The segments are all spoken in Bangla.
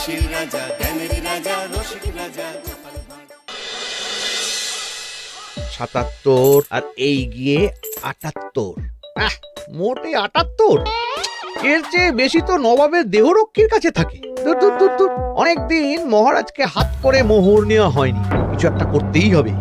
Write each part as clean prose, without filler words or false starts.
হাসির রাজা, জ্ঞানের রাজা, রসিক রাজা। ৭৭ আর এই গিয়ে ৭৮। মোটে ৭৮। এর চেয়ে বেশি তো নবাবের দেহরক্ষীর কাছে থাকে। দূর দূর দূর দূর। অনেকদিন মহারাজকে হাত করে মোহর নেওয়া হয়নি, কিছু একটা করতেই হবে।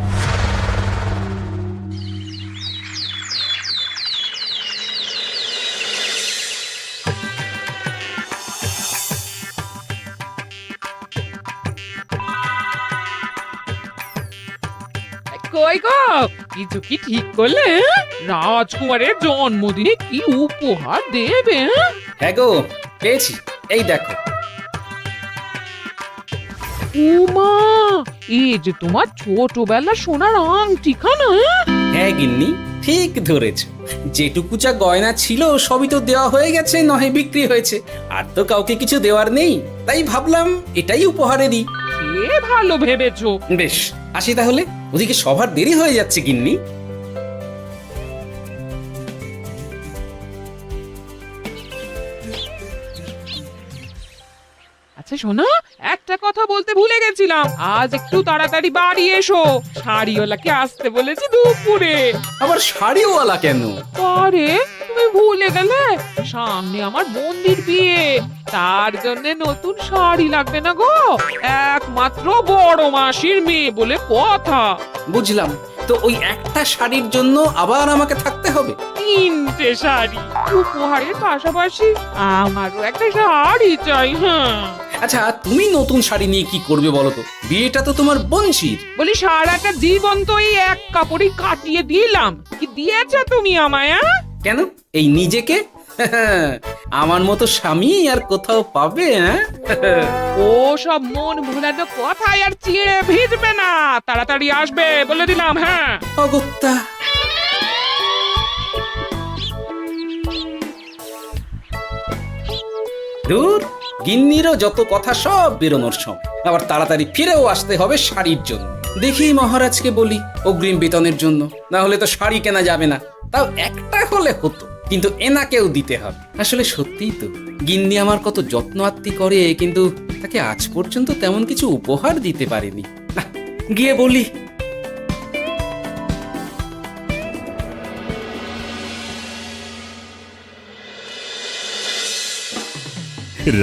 কই গো, কিছু কি ঠিক করলে? রাজকুমারের জন্মদিনে কি উপহার দেবে? হ্যাঁ গো, পেয়েছি, এই দেখো। উমা, এই যে তোমার ছোটবেলা সোনার আংটিখানা। হ্যাঁ গিন্নি, ঠিক ধরেছ। যেটুকু যা গয়না ছিল সবই তো দেওয়া হয়ে গেছে, নহে বিক্রি হয়েছে। আর তো কাউকে কিছু দেওয়ার নেই, তাই ভাবলাম এটাই উপহারে দিই। সে ভালো ভেবেছো। বেশ, আসি তাহলে, ওদিকে সবার দেরি হয়ে যাচ্ছে গিন্নি। আচ্ছা শোনো, একটা কথা বলতে ভুলে গেছিলাম, আজ একটু তাড়াতাড়ি বাড়ি এসো। শাড়িওয়ালাকে আসতে বলেছি দুপুরে। আবার শাড়িওয়ালা কেন? আরে তুমি ভুলে গেলে, সামনে আমার বোনদির বিয়ে, তার জন্য নতুন শাড়ি লাগবে না গো। একমাত্র বড় মাসির মেয়ে বলে কথা। বুঝলাম, তো ওই একটা শাড়ির জন্য আবার আমাকে থাকতে হবে? 3টে শাড়ি উপহারের পাশাপাশি আমারও একটা শাড়ি চাই। হ্যাঁ আচ্ছা, তুমি নতুন শাড়ি নিয়ে কি করবে বলো তো? বিয়েটা তো তোমার বংশীর। বলি, সারাটা জীবন তো এই এক কাপড়ই কাটিয়ে দিলাম, কি দিয়েছো তুমি আমায়? কেন, এই নিজেকে? আমার মতো স্বামী আর কোথাও পাবে? ও সব মন ভোলানো কথায় আর চিড়ে ভিজবে না, তাড়াতাড়ি আসবে বলে দিলাম। হ্যাঁ অগত্যা। দূর, গিন্নিরও যত কথা সব বেরোনোর সময়। আবার তাড়াতাড়ি ফিরেও আসতে হবে শাড়ির জন্য। দেখি মহারাজকে বলি অগ্রিম বেতনের জন্য, না হলে তো শাড়ি কেনা যাবে না। তাও একটা হলে হতো, কিন্তু এনাকেও দিতে হবে। আসলে সত্যিই তো, গিন্নি আমার কত যত্ন আত্তি করে, কিন্তু তাকে আজ পর্যন্ত তেমন কিছু উপহার দিতে পারেনি। না, গিয়ে বলি।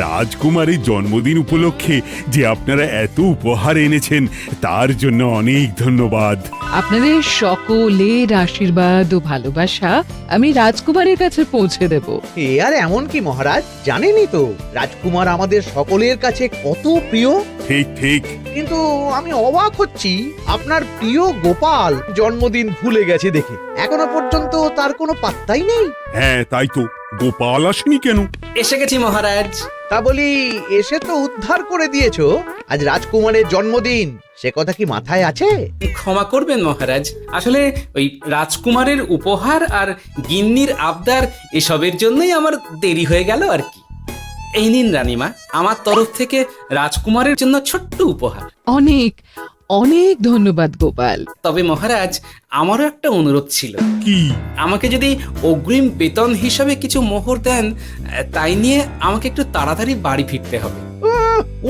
রাজকুমারের জন্মদিন উপলক্ষে যে আপনারা এত উপহার এনেছেন, তার জন্য অনেক ধন্যবাদ। আপনাদের সকলের আশীর্বাদ ও ভালোবাসা আমি রাজকুমারের কাছে পৌঁছে দেব। এ আর এমন কি মহারাজ, জানেনই তো রাজকুমার আমাদের সকলের কাছে কত প্রিয়। ঠিক ঠিক। কিন্তু আমি অবাক হচ্ছি, আপনার প্রিয় গোপাল জন্মদিন ভুলে গেছে দেখে। এখনো পর্যন্ত তার কোনো পাত্তাই নেই। হ্যাঁ তাই তো, গোপাল আসেনি কেন? এসে গেছি মহারাজ। তা বলি, এসে তো উদ্ধার করে দিয়েছো। আজ রাজকুমারের জন্মদিন, সে কথা কি মাথায় আছে? ক্ষমা করবেন মহারাজ, আসলে ওই রাজকুমারের উপহার আর গিন্নির আবদার এসবের জন্যই আমার দেরি হয়ে গেল আর কি। এই নিন রানীমা, আমার তরফ থেকে রাজকুমারের জন্য ছোট্ট উপহার। অনেক অনেক ধন্যবাদ গোপাল। তবে মহারাজ, আমারও একটা অনুরোধ ছিল। কি? আমাকে যদি অগ্রিম বেতন হিসাবে কিছু মোহর দেন, তাই নিয়ে আমাকে একটু তাড়াতাড়ি বাড়ি ফিরতে হবে।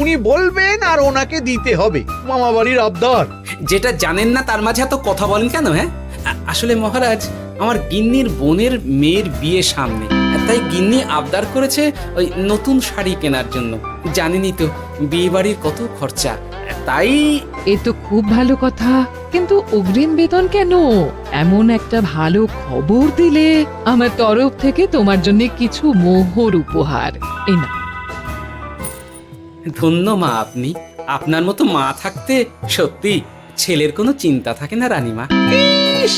উনি বলবেন আর ওনাকে দিতে হবে, মামা বাড়ির আবদার। যেটা জানেন না তার মাঝে এত কথা বলেন কেন? হ্যাঁ, আসলে মহারাজ, আমার গিন্নির বোনের মেয়ের বিয়ে সামনে, তাই গিন্নি আবদার করেছে ওই নতুন শাড়ি কেনার জন্য। জানেনই তো বিয়ে বাড়ির কত খরচা, তাই। এ তো খুব ভালো কথা, কিন্তু অগ্রিম বেতন কেন? এমন একটা ভালো খবর দিলে আমার তরফ থেকে তোমার জন্য কিছু মোহর উপহার। এই না। ধন্য মা আপনি, আপনার মতো মা থাকতে সত্যি ছেলের কোনো চিন্তা থাকে না রানীমা। ইস,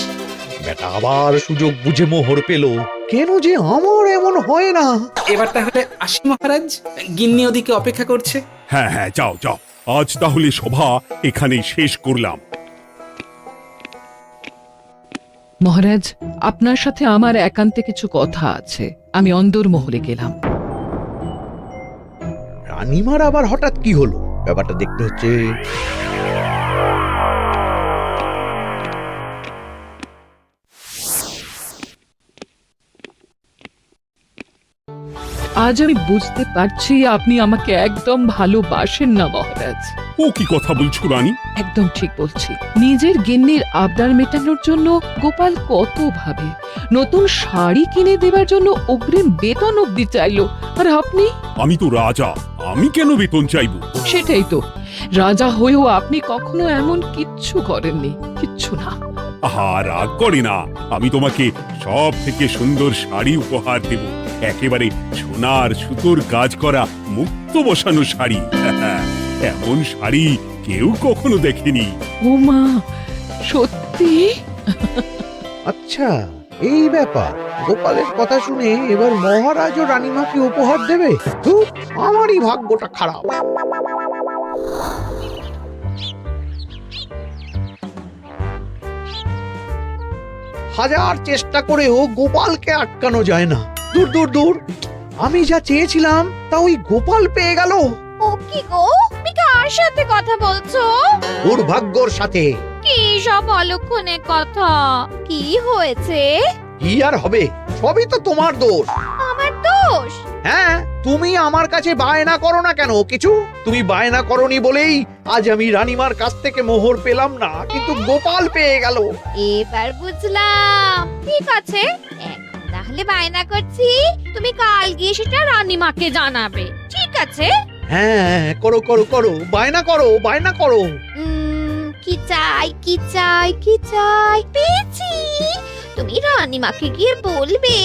বেটা আবার সুযোগ বুঝে মোহর পেল। কেন যে আমার এমন হয় না। এবার তাহলে আসি মহারাজ, গিন্নি ওদিকে অপেক্ষা করছে। হ্যাঁ হ্যাঁ, যাও যাও, আজ তাহলে সভা এখানেই শেষ করলাম। মহারাজ, আপনার সাথে আমার একান্তে কিছু কথা আছে, আমি অন্দরমহলে গেলাম। রানীমার আবার হঠাৎ কি হলো, ব্যাপারটা দেখতে হচ্ছে। আজ আমি বুঝতে পারছি আপনি আমাকে একদম ভালোবাসেন না মহারাজ। ও কি কথা বলছো রানী? একদম ঠিক বলছি। নিজের গিন্নির আবদার মেটানোর জন্য গোপাল কত ভাবে, নতুন শাড়ি কিনে দেবার জন্য অগ্রিম বেতন অব্দি চাইলো, আর আপনি? আমি তো রাজা, আমি কেন বেতন চাইবো? সেটাই তো, রাজা হয়েও আপনি কখনো এমন কিচ্ছু করেননি, কিচ্ছু না। আহা, রাগ করে না। আমি তোমাকে সব থেকে সুন্দর শাড়ি উপহার দেব, একেবারে সোনার সুতোর কাজ করা মুক্ত বসানো শাড়ি। এমন শাড়ি কেউ কখনো দেখেনি। ও মা, সত্যি? আচ্ছা, এই ব্যাপার। গোপালের কথা শুনে এবার মহারাজ ও রানীমাকে উপহার দেবে? ধুর, আমারই ভাগ্যটা খারাপ। হাজার চেষ্টা করেও গোপালকে আটকানো যায় না। দূর দূর দূর, আমি যা চেয়েছিলাম তা ওই গোপাল পেয়ে গেল। ও কি গো, তুমি কার সাথে কথা বলছো? দুর্ভাগ্যর সাথে। কি সব অলক্ষণে কথা? কি হয়েছে? কি আর হবে, সবই তো তোমার দোষ। আমার দোষ? হ্যাঁ, তুমি আমার কাছে বায়না করো না কেন কিছু? তুমি বায়না করনি বলেই আজ আমি রানীমার কাছ থেকে মোহর পেলাম না, কিন্তু গোপাল পেয়ে গেল। এবার বুঝলাম। ঠিক আছে, এখন তাহলে বায়না করছি, তুমি কাল গিয়ে সেটা রানীমাকে জানাবে, ঠিক আছে? হ্যাঁ, করো করো করো, বায়না করো, বায়না করো। কি চাই, কি চাই, কি চাই? পেয়েছি। তুমি রানীমাকে গিয়ে বলবে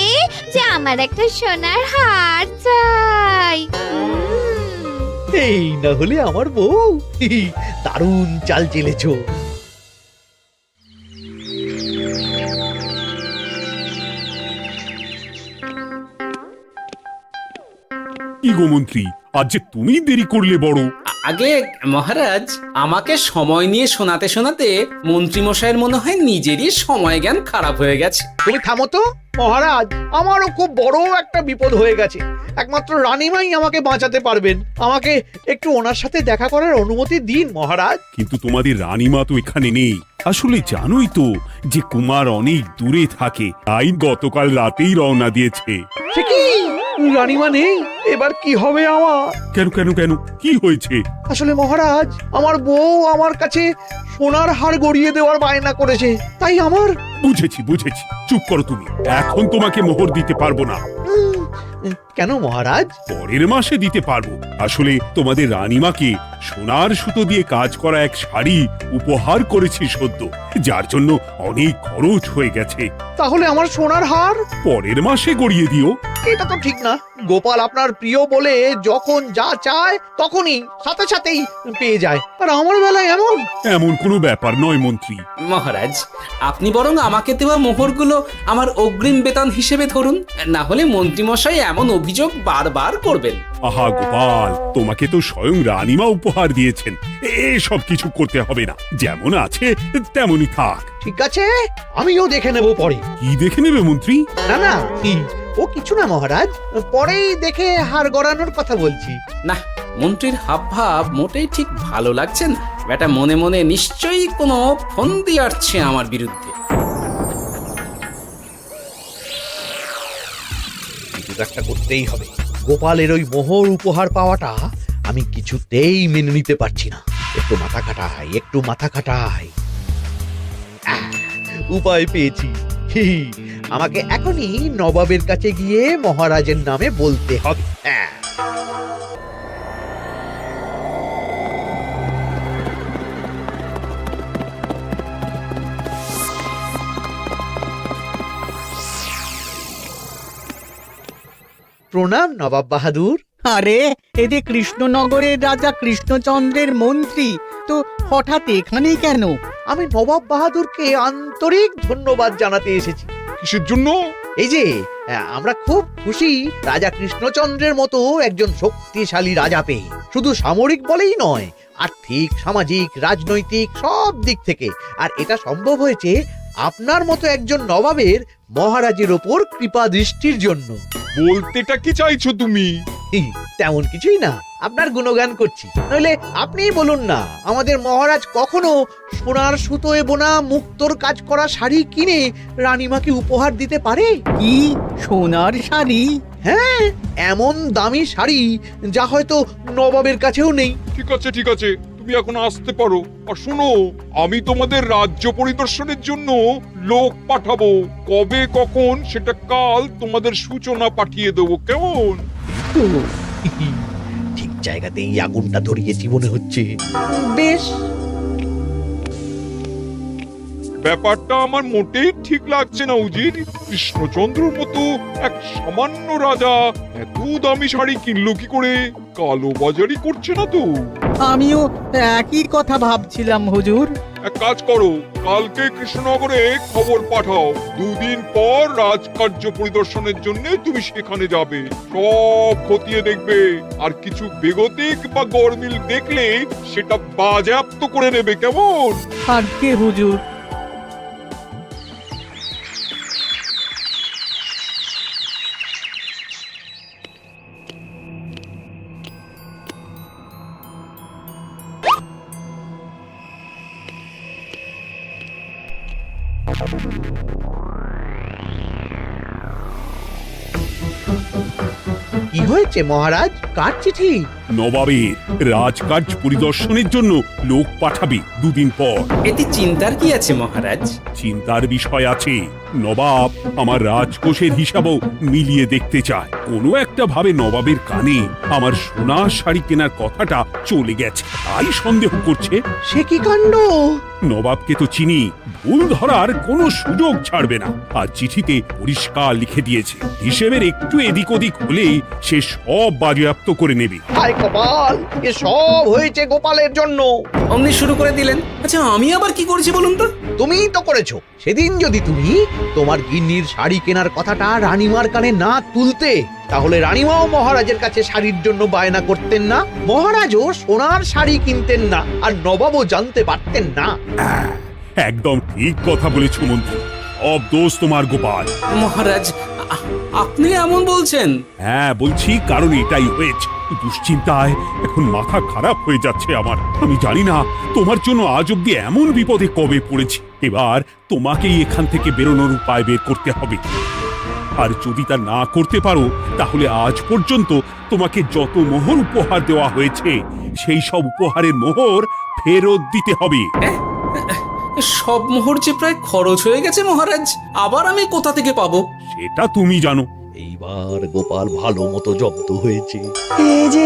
যে আমার একটা সোনার হার চাই। এই না হলে আমার বউ। দারুণ চাল চেলেছো। কি গো মন্ত্রী, আজ যে তুমি দেরি করলে বড়। আগে মহারাজ, আমাকে সময় নিয়ে শোনাতে শোনাতে মন্ত্রীমশাইয়ের মনে হয় নিজেরই সময় জ্ঞান খারাপ হয়ে গেছে। তুমি থামো তো মহারাজ, আমারও খুব বড় একটা বিপদ হয়ে গেছে। একমাত্র রানীমাই আমাকে বাঁচাতে পারবেন। আমাকে একটু ওনার সাথে দেখা করার অনুমতি দিন মহারাজ। কিন্তু তোমাদের রানীমা তো এখানে নেই। আসলে জানোই তো যে কুমার অনেক দূরে থাকে, তাই গতকাল রাতেই রওনা দিয়েছে। সে কি, রানীমা নেই? এবার কি হবে আমার? কেন কেন কেন, কি হয়েছে? আসলে মহারাজ, আমার বউ আমার কাছে সোনার হার গড়িয়ে দেওয়ার বায়না করেছে, তাই আমার। বুঝেছি বুঝেছি, চুপ করো তুমি। এখন তোমাকে মোহর দিতে পারবো না। কেন মহারাজ? পরের মাসে দিতে পারবো। আসলে তোমাদের রানীমাকে সোনার সুতো দিয়ে কাজ করা এক শাড়ি উপহার করেছি সদ্য, যার জন্য অনেক খরচ হয়ে গেছে। তাহলে আমার সোনার হার পরের মাসে গড়িয়ে দিও। এটা তো ঠিক না। গোপাল আপনার প্রিয় বলে যখন যা চায় তখনই সাথে সাথেই পেয়ে যায়, আর আমার বেলায় এমন। এমন কোনো ব্যাপার নয় মন্ত্রী। মহারাজ, আপনি বরং আমাকে দেওয়া মোহরগুলো আমার অগ্রিম বেতন হিসেবে ধরুন, না হলে মন্ত্রীমশাই এমন অভিযোগ বারবার করবেন। আহা গোপাল, তোমাকে তো স্বয়ং রানীমা উপহার দিয়েছেন, এসব কিছু করতে হবে না। যেমন আছে তেমনই থাক। ঠিক আছে, আমিও দেখে নেব পরে। কি দেখে নেবে মন্ত্রী? না না, ও কিছু না মহারাজ, পরেই দেখে হার গড়ানোর কথা বলছি। না, মন্ত্রীর হাবভাব মোটেই ঠিক ভালো লাগছে না। বেটা মনে মনে নিশ্চয়ই কোনো ফন্দি আসছে আমার বিরুদ্ধে। কিছু একটা করতেই হবে। গোপালের ওই মোহর উপহার পাওয়াটা আমি কিছুতেই মেনে নিতে পারছি না। একটু মাথা খাটাই, একটু মাথা খাটাই। উপায় পেয়েছি। আমাকে এখনই নবাবের কাছে গিয়ে মহারাজের নামে বলতে হবে। প্রণাম নবাব বাহাদুর। আরে এতে কৃষ্ণনগরের রাজা কৃষ্ণচন্দ্রের মন্ত্রী তো হঠাৎ এখানেই কেন? আমি নবাব বাহাদুরকে আন্তরিক ধন্যবাদ জানাতে এসেছি। কিসের জন্য? এই যে আমরা খুব খুশি রাজা কৃষ্ণচন্দ্রের মতো একজন শক্তিশালী রাজা পেয়ে। শুধু সামরিক বলেই নয়, আর্থিক, সামাজিক, রাজনৈতিক সব দিক থেকে। আর এটা সম্ভব হয়েছে আপনার মতো একজন নবাবের মহারাজের ওপর কৃপা দৃষ্টির জন্য। বলতেটা কি চাইছো তুমি? তেমন কিছুই না, আপনার গুণগান করছি। নইলে আপনিই বলুন না, আমাদের মহারাজ কখনো সোনার সুতোয় বোনা মুক্তোর কাজ করা শাড়ি কিনে রানীমাকে উপহার দিতে পারে? কি সোনার শাড়ি? হ্যাঁ, এমন দামি শাড়ি যা হয়তো নবাবের কাছেও নেই। ঠিক আছে ঠিক আছে, তুমি এখন আসতে পারো। আর শোনো, আমি তোমাদের রাজ্য পরিদর্শনের জন্য লোক পাঠাবো। কবে কখন সেটা কাল তোমাদের সূচনা পাঠিয়ে দেবো, কেমন? তো ঠিক জায়গাতেই আগুনটা ধরিয়েছি মনে হচ্ছে। বেশ, ব্যাপারটা আমার মোটেই ঠিক লাগছে না উজির। কৃষ্ণচন্দ্রর মতো এক সামান্য রাজা এত দামি শাড়ি কিনলো কি করে? কালো বাজারি করছে না তো? আমিও একই কথা ভাবছিলাম হুজুর। এক কাজ করো, কালকে কৃষ্ণনগরে খবর পাঠাও। 2 দিন পর রাজকার্য পরিদর্শনের জন্য তুমি সেখানে যাবে। সব খতিয়ে দেখবে, আর কিছু বেগতিক বা গরমিল দেখলে সেটা বাজেয়াপ্ত করে নেবে, কেমন? আর কে হুজুর? কি হয়েছে মহারাজ? কার চিঠি? নবাবের রাজকার্য পরিদর্শনের জন্য লোক পাঠাবে 2 দিন পর। এতে চিন্তার কি আছে মহারাজ? চিন্তার বিষয় আছে। নবাব আমার রাজকোষের হিসাবও মিলিয়ে দেখতে চায়। কোনো একটা ভাবে নবাবের কানে আমার সোনার শাড়ি কেনার কথাটা চলে গেছে, তাই সন্দেহ করছে। সে কি কাণ্ড! নবাবকে তো চিনি, ভুল ধরার কোনো সুযোগ ছাড়বে না। আর চিঠিতে পরিষ্কার লিখে দিয়েছে, হিসেবের একটু এদিক ওদিক হলেই সে সব বাজেয়াপ্ত করে নেবে। হায় কপাল, এ সব হয়েছে গোপালের জন্য। অমনি শুরু করে দিলেন। আচ্ছা, আমি আবার কি করেছি বলুন তো? তুমিই তো করেছো। সেদিন যদি তুমি তোমার গিন্নির শাড়ি কেনার কথাটা রানীমার কানে না তুলতে, তাহলে রানীমাও মহারাজের কাছে শাড়ির জন্য বায়না করতেন না, মহারাজও সোনার শাড়ি কিনতেন না, আর নবাবও জানতে পারতেন না। একদম ঠিক কথা বলেছ মন্ত্রী, সব দোষ তোমার গোপাল। মহারাজ, আপনি এমন বলছেন? হ্যাঁ বলছি, কারণ এটাই হয়েছে। দুশ্চিন্তায় এখন মাথা খারাপ হয়ে যাচ্ছে আমার। আমি জানি না তোমার জন্য আজ অব্দি এমন বিপদে কবে পড়েছি। এবার তোমাকেই এখান থেকে বেরোনোর উপায় বের করতে হবে। আর যদি তা না করতে পারো, তাহলে আজ পর্যন্ত তোমাকে যত মোহর উপহার দেওয়া হয়েছে সেই সব উপহারের মোহর ফেরত দিতে হবে। সব মোহর যে প্রায় খরচ হয়ে গেছে মহারাজ, আবার আমি কোথা থেকে পাবো? সেটা তুমি জানো। এইবার গোপাল ভালো মতো জব্দ হয়েছে। এই যে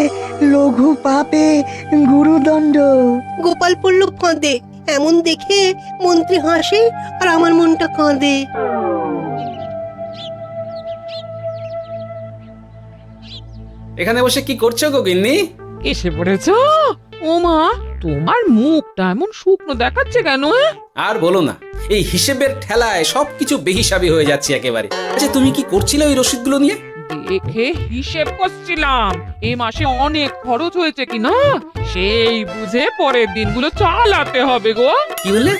লঘু পাপে গুরুদণ্ড। গোপাল পড়ল ফাঁদে। এমন দেখে মন্ত্রী হাসে আর আমার মনটা কাঁদে। এখানে বসে কি করছো গো গিন্নি? এসে পড়েছো? ও মা, তোমার মুখটা এমন শুকনো দেখাচ্ছে কেন? আর বলো না, এই হিসেবের ঠেলায় সবকিছু বেহিসাবি হয়ে যাচ্ছে একেবারে। আচ্ছা, তুমি কি করছিলে ওই রসিদগুলো নিয়ে? দেখে হিসেব করছিলাম এই মাসে অনেক খরচ হয়েছে কিনা, সেই বুঝে পরের দিনগুলো চালাতে হবে গো। কি বলে?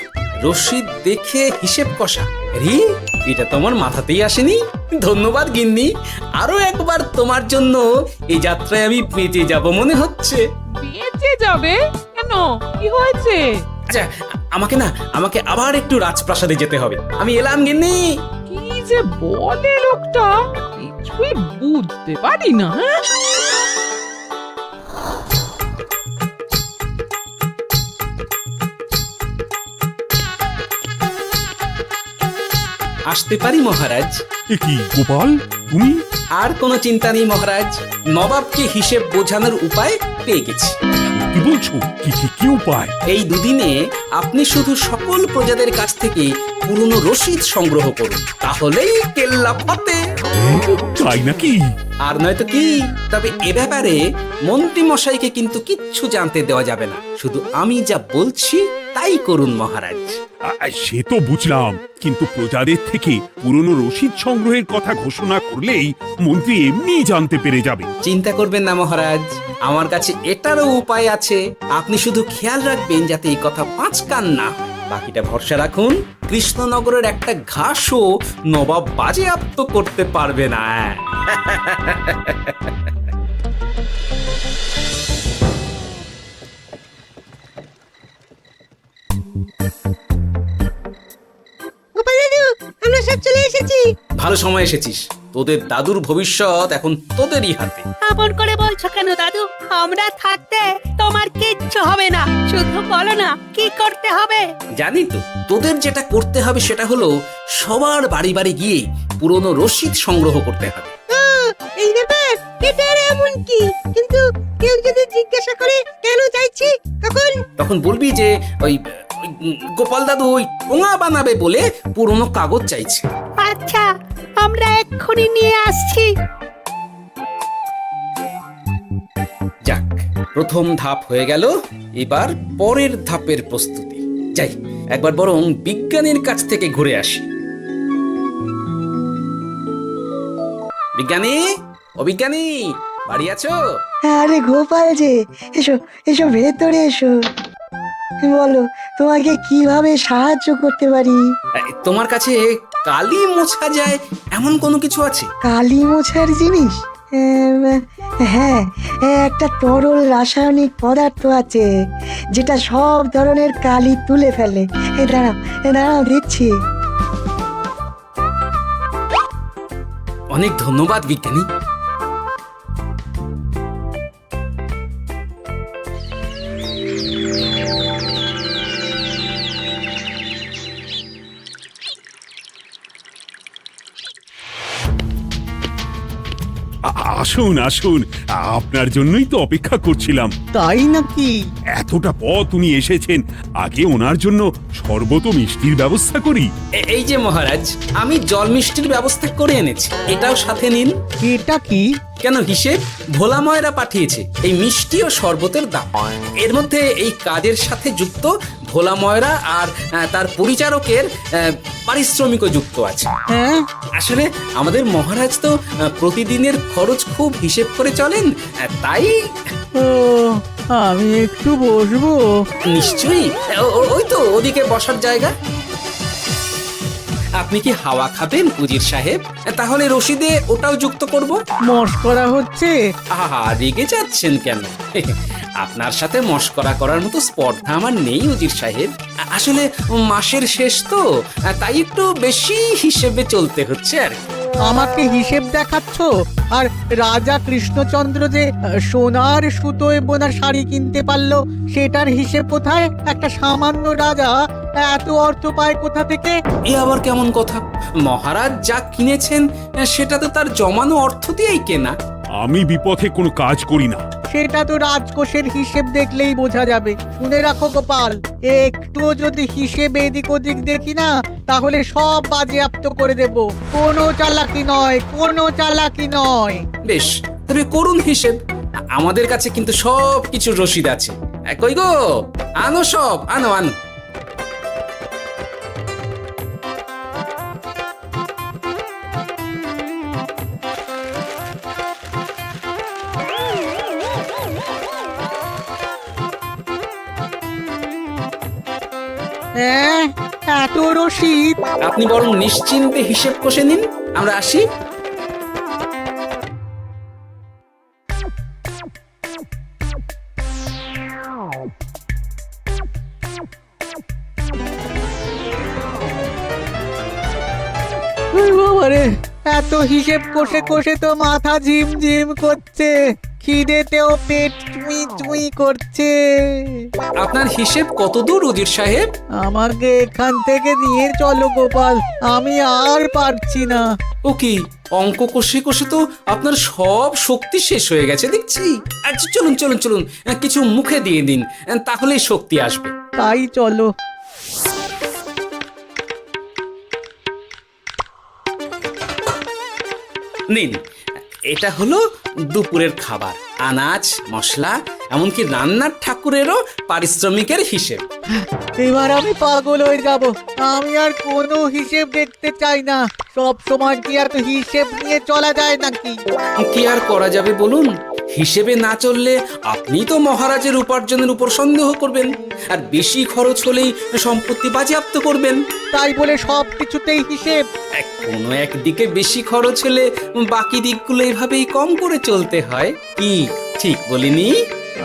রসিদ দেখে হিসেব কষা? রি, এটা তোমার মাথাতেই আসেনি। ধন্যবাদ গিন্নি, আরো একবার তোমার জন্য এই যাত্রায় আমি বেঁচে যাব মনে হচ্ছে। বেঁচে যাবে কেন? কি হয়েছে? আচ্ছা, আমাকে আবার একটু রাজপ্রাসাদে যেতে হবে। আমি এলাম গিন্নি। কি যে বলে লোকটা, কিছুই বুঝতে পারি না। আসতে পারি মহারাজ? এ কি গোপাল, তুমি? আর কোনো চিন্তা নেই মহারাজ, নবাবকে হিসেব বোঝানোর উপায় পেয়ে গেছি। কি বলছো? কি উপায়? এই দুদিনে আপনি শুধু সকল প্রজাদের কাছ থেকে পুরনো রসিদ সংগ্রহ করুন, তাহলেই কেল্লা ফতে। তাই নাকি? আর নয়তো কি? তবে এ ব্যাপারে মন্ত্রী মশাইকে কিন্তু কিচ্ছু জানতে দেওয়া যাবে না। শুধু আমি যা বলছি তাই করুন মহারাজ। সে তো বুঝলাম, কিন্তু প্রজাদের থেকে পুরনো রসিদ সংগ্রহের কথা ঘোষণা করলেই মন্ত্রী এমনি জানতে পেরে যাবে। চিন্তা করবেন না মহারাজ, আমার কাছে এটারও উপায় আছে। আপনি শুধু খেয়াল রাখবেন যাতে এই কথা 5 কান না হয়। বাকিটা ভরসা রাখুন, কৃষ্ণনগরের একটা ঘাসও নবাব বাজেয়াপ্ত করতে পারবে না। গোপাল দাদু, আমরা সব চলে এসেছি। ভালো সময় এসেছিস। তোদের দাদুর ভবিষ্যৎ এখন তোদেরই হাতে। আপন করে বলছো কেন দাদু? আমরা থাকতে তোমার কিচ্ছু হবে না, শুধু বলো না কি করতে হবে। জানি তো, তোদের যেটা করতে হবে সেটা হলো সবার বাড়ি বাড়ি গিয়ে পুরনো রসিদ সংগ্রহ করতে হবে। এই ব্যাপার, এটা আর এমন কি? কিন্তু কেউ যদি জিজ্ঞাসা করে কেন চাইছি, তখন বলবি যে ওই গোপাল দাদু ওই টোঙা বানাবে বলে পুরনো কাগজ চাইছে। আচ্ছা, আমরা এক্ষুনি নিয়ে আসছি। যাক, প্রথম ধাপ হয়ে গেল, এবার পরের ধাপের প্রস্তুতি। যাই, একবার বরং বিজ্ঞানীর কাছ থেকে ঘুরে আসি। বিজ্ঞানী, ও বিজ্ঞানী, বাড়ি আছো? আরে গোপাল যে, এসো এসো ভেতরে এসো। বলো, তোমাকে কিভাবে সাহায্য করতে পারি? তোমার কাছে কালি মোছা যায় এমন কোনো কিছু আছে? কালি মোছার জিনিস? হ্যাঁ, একটা তরল রাসায়নিক পদার্থ আছে যেটা সব ধরনের কালি তুলে ফেলে। দাঁড়াও দিচ্ছি। অনেক ধন্যবাদ বিজ্ঞানী। আসুন আসুন, আপনার জন্যই তো অপেক্ষা করছিলাম। তাই নাকি? এতটা পথ উনি এসেছেন, আগে ওনার জন্য শরবত ও মিষ্টির ব্যবস্থা করি। এই যে মহারাজ, আমি জল মিষ্টির ব্যবস্থা করে এনেছি, এটাও সাথে নিন। এটা কি? কেন, হিসেব ভোলা ময়রা পাঠিয়েছে এই মিষ্টি ও শরবতের দাম। এর মধ্যে এই কাজের সাথে যুক্ত ভোলা ময়রা আর তার পরিচারকের পারিশ্রমিকও যুক্ত আছে। হ্যাঁ, আসলে আমাদের মহারাজ তো প্রতিদিনের খরচ খুব হিসেব করে চলেন, তাই। ও, আমি একটু বসবো? নিশ্চয়ই, ওই তো ওদিকে বসার জায়গা। আপনি কি হাওয়া খাবেন উজির সাহেব? তাহলে রশিদে ওটাও যুক্ত করব। মশকরা হচ্ছে? আহা, রেগে যাচ্ছেন কেন? আপনার সাথে মশকরা করার মতো স্পর্ধা আমার নেই উজির সাহেব। আসলে মাসের শেষ তো, তাই একটু বেশি হিসেবে চলতে হচ্ছে আর কি। আমাকে হিসেব দেখাচ্ছ? আর রাজা কৃষ্ণচন্দ্র যে সোনার সুতোয় বোনা শাড়ি কিনতে পারলো, সেটার হিসেব কোথায়? একটা সামান্য রাজা এত অর্থ পায় কোথা থেকে? এ আবার কেমন কথা? মহারাজ যা কিনেছেন সেটা তো তার জমানো অর্থ দিয়েই কেনা। আমি বিপথে কোনো কাজ করি না। সেটা তো রাজকোষের হিসেব দেখলেই বোঝা যাবে। শুনে রাখো গোপাল, একটুও যদি হিসেব এদিক ওদিক দেখি না, তাহলে সব বাজেয়াপ্ত করে দেব। কোনো চালাকি নয়, কোনো চালাকি নয়। বেশ, তবে করুন হিসেব। আমাদের কাছে কিন্তু সব কিছুর রসিদ আছে। কই গো, আনো সব, আনো আনো। হ্যাঁ, এত রসিদ? আপনি বরং নিশ্চিন্তে হিসেব কষে নিন, আমরা আসি। বাবারে, এত হিসেব কষে কষে তো মাথা ঝিমঝিম করছে, খিদেতেও পেট চুই চুই করছে। আপনার হিসেব কত দূর উজির সাহেব? আমাকে এখান থেকে নিয়ে চলো গোপাল, আমি আর পারছি না। ও কি, অঙ্ক কষে কষে তো আপনার সব শক্তি শেষ হয়ে গেছে দেখছি। আচ্ছা চলুন চলুন চলুন, কিছু মুখে দিয়ে দিন, তাহলেই শক্তি আসবে। তাই চলো। নিন, এটা হলো দুপুরের খাবার, আনাজ মশলা এমনকি রান্নার ঠাকুরেরও পারিশ্রমিকের হিসেব। এবার আমি পাগল হয়ে যাব। আমি আর কোনো হিসেব দেখতে চাই না। সব সময় কি আর হিসেব নিয়ে চলা যায় নাকি? কি আর করা যাবে বলুন? হিসেবে না চললে আপনি তো মহারাজের উপার্জনের উপর সন্দেহ করবেন, আর বেশি খরচ হলেই সম্পত্তি বাজেয়াপ্ত করবেন। তাই বলে সব কিছুতেই হিসেব? কোনো একদিকে বেশি খরচ হলে বাকি দিকগুলো এভাবেই কম করে চলতে হয়। কি ঠিক বলিনি?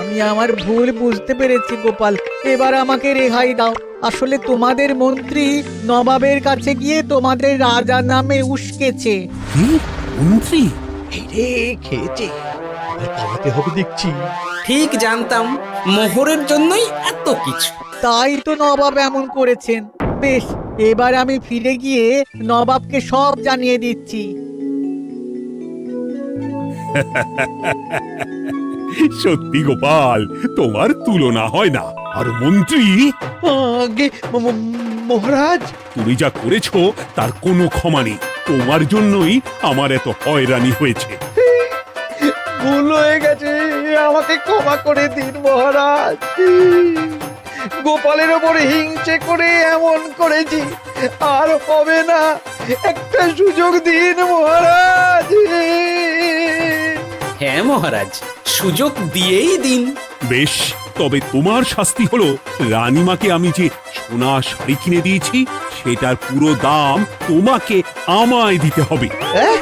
আমি আমার ভুল বুঝতে পেরেছি গোপাল, এবার আমাকে রেহাই দাও। আসলে তোমাদের মন্ত্রী নবাবের কাছে গিয়ে তোমাদের রাজা নামে উস্কেছে। কি? মন্ত্রী এই রে খেয়েছে, আর পালাতে হবে দেখছি। ঠিক জানতাম মোহরের জন্যই এত কিছু। তাই তো নবাব এমন করেছেন। বেশ, এবার আমি ফিরে গিয়ে নবাবকে সব জানিয়ে দিচ্ছি। সত্যি গোপাল, তোমার তুলনা হয় না। আর মন্ত্রী, আগে মহারাজ, তুমি যা করেছো তার কোনো ক্ষমা নেই। তোমার জন্যই আমার এত হয়রানি হয়েছে। ভুল হয়ে গেছে, আমাকে ক্ষমা করে দিন মহারাজ। গোপালের ওপরে হিংসে করে এমন করেছি, আর হবে না। একটা সুযোগ দিন মহারাজ। হ্যাঁ মহারাজ, সুযোগ দিয়েই দিন। বেশ, তবে তোমার শাস্তি হলো রানীমাকে আমি যে সোনা শাড়ি কিনে দিয়েছি সেটার পুরো দাম তোমাকে আমায় দিতে হবে। হ্যাঁ?